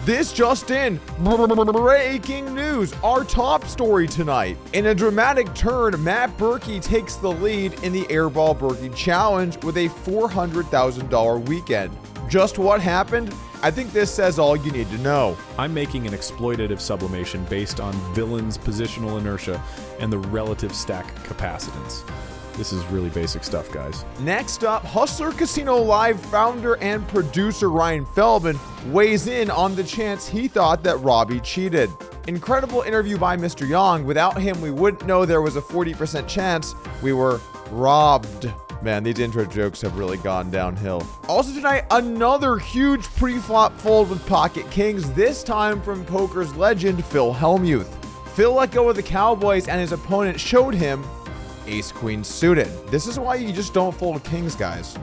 This just in, breaking news, our top story tonight. In a dramatic turn, Matt Berkey takes the lead in the Airball Berkey Challenge with a $400,000 weekend. Just what happened? I think this says all you need to know. I'm making an exploitative sublimation based on villain's positional inertia and the relative stack capacitance. This is really basic stuff, guys. Next up, Hustler Casino Live founder and producer Ryan Feldman weighs in on the chance he thought that Robbie cheated. Incredible interview by Mr. Young. Without him, we wouldn't know there was a 40% chance we were robbed. Man, these intro jokes have really gone downhill. Also tonight, another huge pre-flop fold with pocket kings, this time from poker's legend, Phil Hellmuth. Phil let go of the Cowboys and his opponent showed him ace-queen suited. This is why you just don't fold kings, guys.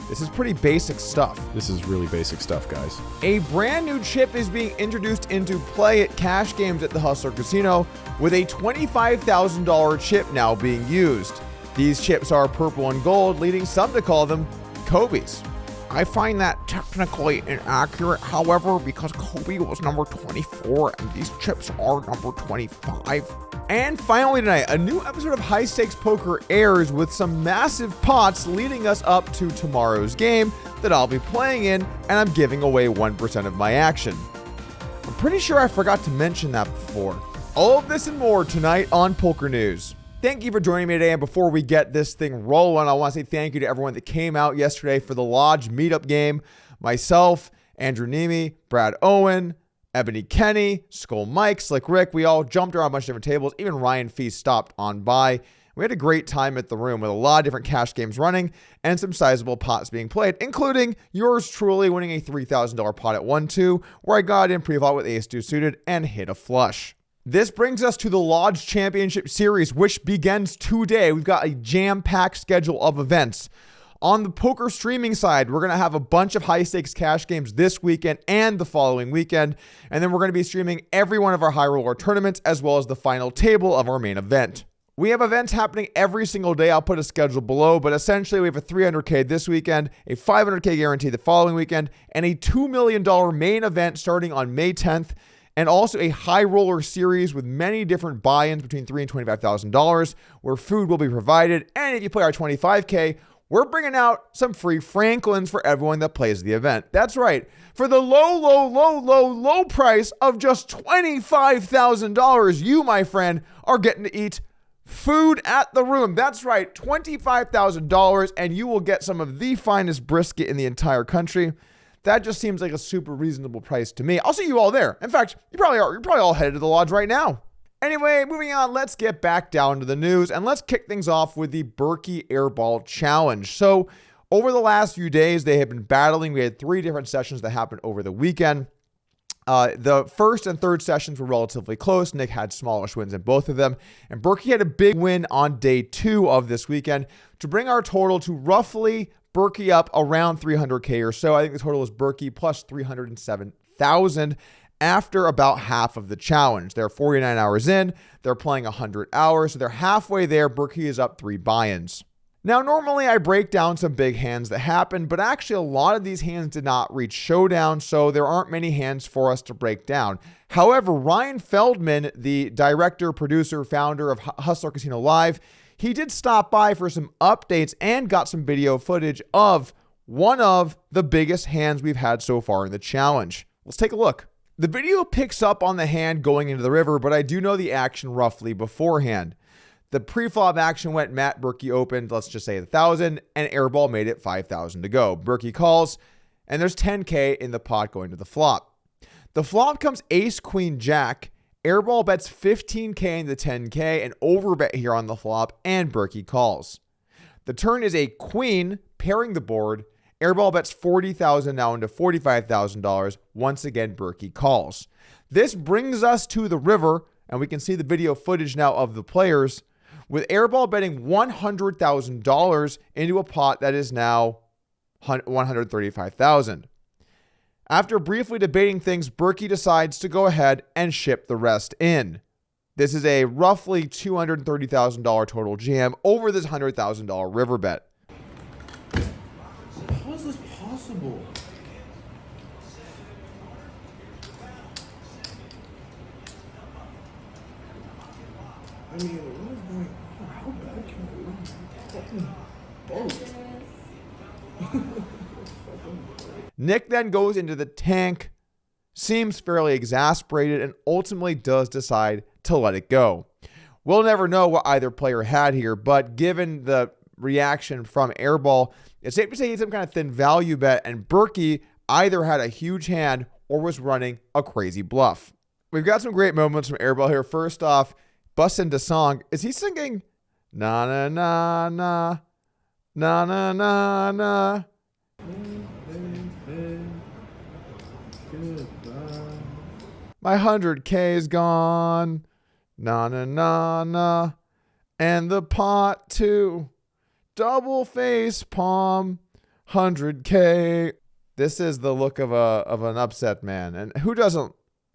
This is pretty basic stuff. This is really basic stuff, guys. A brand new chip is being introduced into play at cash games at the Hustler Casino, with a $25,000 chip now being used. These chips are purple and gold, leading some to call them Kobe's. I find that technically inaccurate, however, because Kobe was number 24 and these chips are number 25. And finally tonight, a new episode of High Stakes Poker airs with some massive pots leading us up to tomorrow's game that I'll be playing in, and I'm giving away 1% of my action. I'm pretty sure I forgot to mention that before. All of this and more tonight on Poker News. Thank you for joining me today, and before we get this thing rolling, I want to say thank you to everyone that came out yesterday for the Lodge meetup game. Myself, Andrew Nemi, Brad Owen, Ebony Kenny, Skull Mike, Slick Rick, we all jumped around a bunch of different tables. Even Ryan Feast stopped on by. We had a great time at the room with a lot of different cash games running and some sizable pots being played, including yours truly winning a $3,000 pot at 1-2, where I got in pre-flop with ace-2 suited and hit a flush. This brings us to the Lodge Championship Series, which begins today. We've got a jam-packed schedule of events. On the poker streaming side, we're going to have a bunch of high-stakes cash games this weekend and the following weekend. And then we're going to be streaming every one of our high roller tournaments, as well as the final table of our main event. We have events happening every single day. I'll put a schedule below, but essentially we have a $300K this weekend, a $500K guarantee the following weekend, and a $2 million main event starting on May 10th. And also a high roller series with many different buy-ins between $3,000 and $25,000 where food will be provided. And if you play our 25K, we're bringing out some free Franklins for everyone that plays the event. That's right. For the low price of just $25,000, you, my friend, are getting to eat food at the room. That's right. $25,000 and you will get some of the finest brisket in the entire country. That just seems like a super reasonable price to me. I'll see you all there. In fact, you probably are. You're probably all headed to the Lodge right now. Anyway, moving on, let's get back down to the news and let's kick things off with the Berkey Airball Challenge. So over the last few days, they have been battling. We had 3 different sessions that happened over the weekend. The first and third sessions were relatively close. Nick had smallish wins in both of them. And Berkey had a big win on day 2 of this weekend to bring our total to roughly Berkey up around 300K or so. I think the total is Berkey plus 307,000 after about half of the challenge. They're 49 hours in. They're playing 100 hours. So they're halfway there. Berkey is up 3 buy-ins. Now, normally I break down some big hands that happened, but actually a lot of these hands did not reach showdown, so there aren't many hands for us to break down. However, Ryan Feldman, the director, producer, founder of Hustler Casino Live, he did stop by for some updates and got some video footage of one of the biggest hands we've had so far in the challenge. Let's take a look. The video picks up on the hand going into the river, but I do know the action roughly beforehand. The pre-flop action went Matt Berkey opened, let's just say 1,000, and Airball made it 5,000 to go. Berkey calls, and there's 10K in the pot going to the flop. The flop comes ace, queen, jack. Airball bets 15K into 10K and overbet here on the flop, and Berkey calls. The turn is a queen pairing the board. Airball bets 40,000 now into $45,000. Once again, Berkey calls. This brings us to the river, and we can see the video footage now of the players, with Airball betting $100,000 into a pot that is now $135,000. After briefly debating things, Berkey decides to go ahead and ship the rest in. This is a roughly $230,000 total jam over this $100,000 river bet. How is this possible? I mean, what is going on? How bad can I win? Fucking Nick then goes into the tank, seems fairly exasperated, and ultimately does decide to let it go. We'll never know what either player had here, but given the reaction from Airball, it's safe to say he's some kind of thin value bet, and Berkey either had a huge hand or was running a crazy bluff. We've got some great moments from Airball here. First off, busts into song. Is he singing na na na na na na na na? My 100K is gone. Na na na na. And the pot too. Double face palm. 100K. This is the look of an upset man. And who doesn't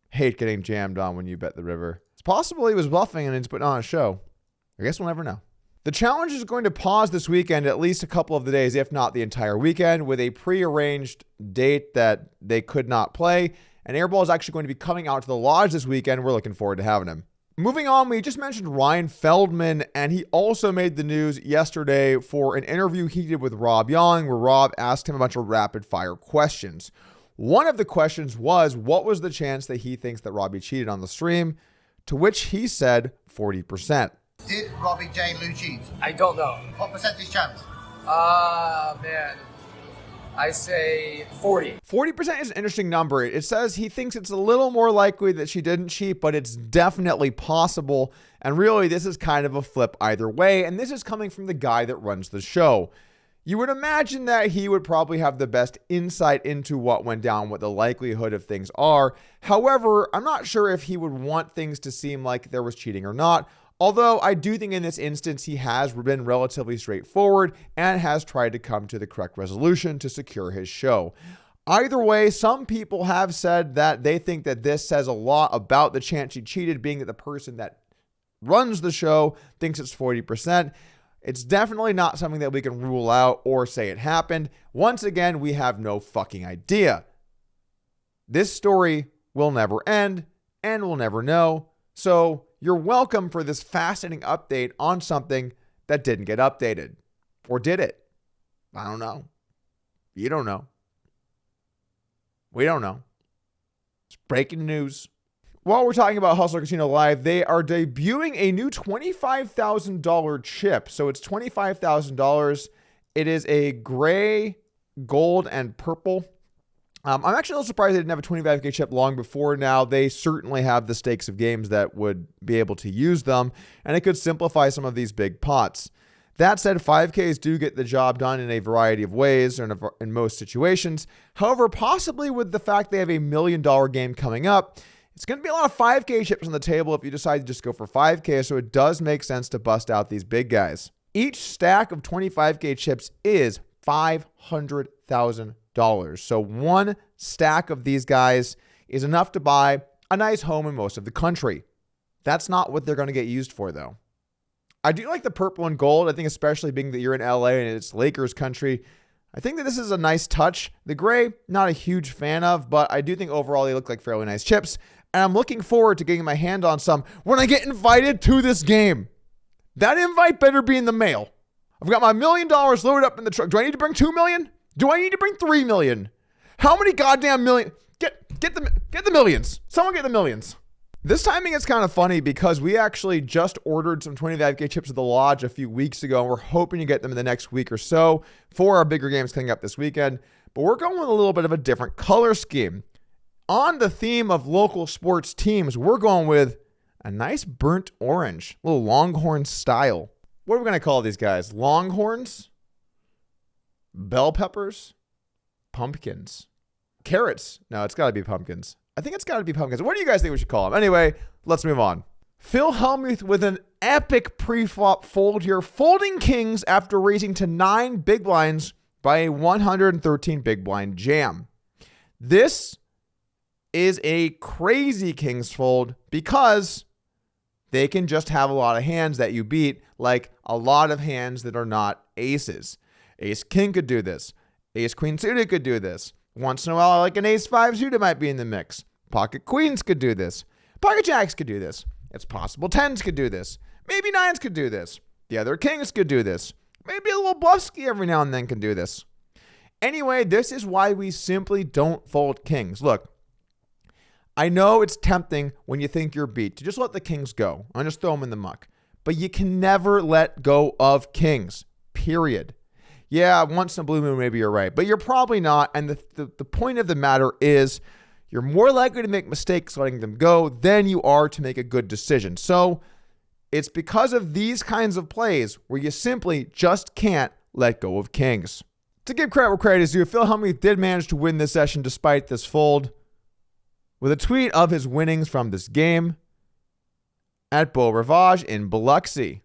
hate getting jammed on when you bet the river? It's possible he was bluffing and he's putting on a show. I guess we'll never know. The challenge is going to pause this weekend at least a couple of the days, if not the entire weekend, with a prearranged date that they could not play. And Airball is actually going to be coming out to the lodge this weekend. We're looking forward to having him. Moving on, we just mentioned Ryan Feldman, and he also made the news yesterday for an interview he did with Rob Young, where Rob asked him a bunch of rapid-fire questions. One of the questions was, what was the chance that he thinks that Robbie cheated on the stream? To which he said 40%. Did Robbie J. Lou cheat? I don't know. What percentage chance? Man. I say 40. 40% is an interesting number. It says he thinks it's a little more likely that she didn't cheat, but it's definitely possible. And really, this is kind of a flip either way. And this is coming from the guy that runs the show. You would imagine that he would probably have the best insight into what went down, what the likelihood of things are. However, I'm not sure if he would want things to seem like there was cheating or not. Although I do think in this instance, he has been relatively straightforward and has tried to come to the correct resolution to secure his show. Either way, some people have said that they think that this says a lot about the chance she cheated, being that the person that runs the show thinks it's 40%. It's definitely not something that we can rule out or say it happened. Once again, we have no fucking idea. This story will never end and we'll never know. So you're welcome for this fascinating update on something that didn't get updated. Or did it? I don't know. You don't know. We don't know. It's breaking news. While we're talking about Hustler Casino Live, they are debuting a new $25,000 chip. So it's $25,000. It is a gray, gold, and purple. I'm actually a little surprised they didn't have a 25K chip long before now. They certainly have the stakes of games that would be able to use them, and it could simplify some of these big pots. That said, 5Ks do get the job done in a variety of ways or in most situations. However, possibly with the fact they have a $1 million game coming up, it's going to be a lot of 5K chips on the table if you decide to just go for 5K, so it does make sense to bust out these big guys. Each stack of 25K chips is $500,000. So one stack of these guys is enough to buy a nice home in most of the country. That's not what they're going to get used for, though. I do like the purple and gold. I think especially being that you're in LA and it's Lakers country, I think that this is a nice touch. The gray, not a huge fan of, but I do think overall they look like fairly nice chips. And I'm looking forward to getting my hand on some when I get invited to this game. That invite better be in the mail. I've got my $1 million loaded up in the truck. Do I need to bring $2 million? Do I need to bring $3 million? How many goddamn million? Get the millions. Someone get the millions. This timing is kind of funny because we actually just ordered some 25K chips at the lodge a few weeks ago, and we're hoping to get them in the next week or so for our bigger games coming up this weekend. But we're going with a little bit of a different color scheme. On the theme of local sports teams, we're going with a nice burnt orange, a little Longhorn style. What are we going to call these guys? Longhorns? Bell peppers? Pumpkins? Carrots? No, it's got to be pumpkins. I think it's got to be pumpkins. What do you guys think we should call them? Anyway, let's move on. Phil Hellmuth with an epic pre-flop fold here, folding kings after raising to 9 big blinds by a 113 big blind jam. This is a crazy kings fold because they can just have a lot of hands that you beat, like a lot of hands that are not aces. Ace king could do this. Ace queen suited could do this. Once in a while, like an ace 5 suited might be in the mix. Pocket queens could do this. Pocket jacks could do this. It's possible 10s could do this. Maybe nines could do this. The other kings could do this. Maybe a little bluffsky every now and then can do this. Anyway, this is why we simply don't fold kings. Look, I know it's tempting when you think you're beat to just let the kings go and just throw them in the muck. But you can never let go of kings, period. Yeah, once in a blue moon, maybe you're right, but you're probably not. And the point of the matter is you're more likely to make mistakes letting them go than you are to make a good decision. So it's because of these kinds of plays where you simply just can't let go of kings. To give credit where credit is due, Phil Hellmuth did manage to win this session despite this fold with a tweet of his winnings from this game at Beau Rivage in Biloxi.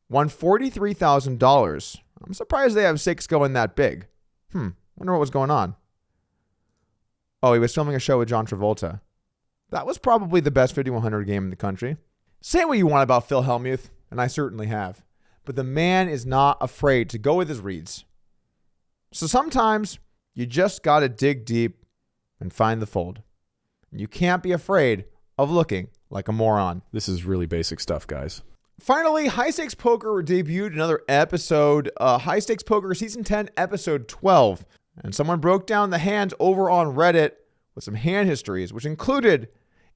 Won $43,000. I'm surprised they have stakes going that big. Wonder what was going on. Oh, he was filming a show with John Travolta. That was probably the best 5100 game in the country. Say what you want about Phil Hellmuth, and I certainly have, but the man is not afraid to go with his reads. So sometimes you just got to dig deep and find the fold. You can't be afraid of looking like a moron. This is really basic stuff, guys. Finally, High Stakes Poker debuted another episode, High Stakes Poker Season 10, Episode 12. And someone broke down the hands over on Reddit with some hand histories, which included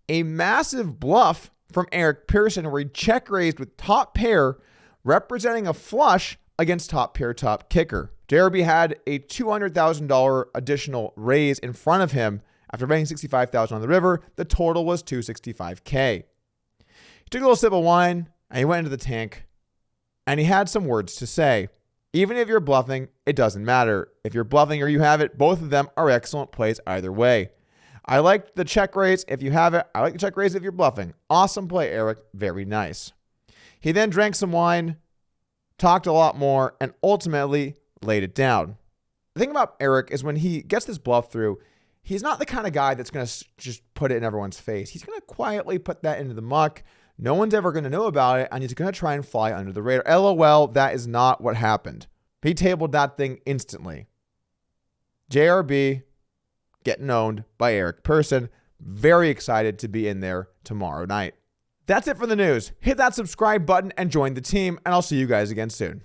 a massive bluff from Eric Pearson where he check raised with top pair, representing a flush against top pair, top kicker. JRB had a $200,000 additional raise in front of him after betting $65,000 on the river. The total was $265K. He took a little sip of wine and he went into the tank and he had some words to say. Even if you're bluffing, it doesn't matter. If you're bluffing or you have it, both of them are excellent plays either way. I like the check raise if you have it. I like the check raise if you're bluffing. Awesome play, Eric. Very nice. He then drank some wine, talked a lot more, and ultimately laid it down. The thing about Eric is when he gets this bluff through, he's not the kind of guy that's going to just put it in everyone's face. He's going to quietly put that into the muck. No one's ever going to know about it, and he's going to try and fly under the radar. LOL, that is not what happened. He tabled that thing instantly. JRB getting owned by Eric Pearson. Very excited to be in there tomorrow night. That's it for the news. Hit that subscribe button and join the team, and I'll see you guys again soon.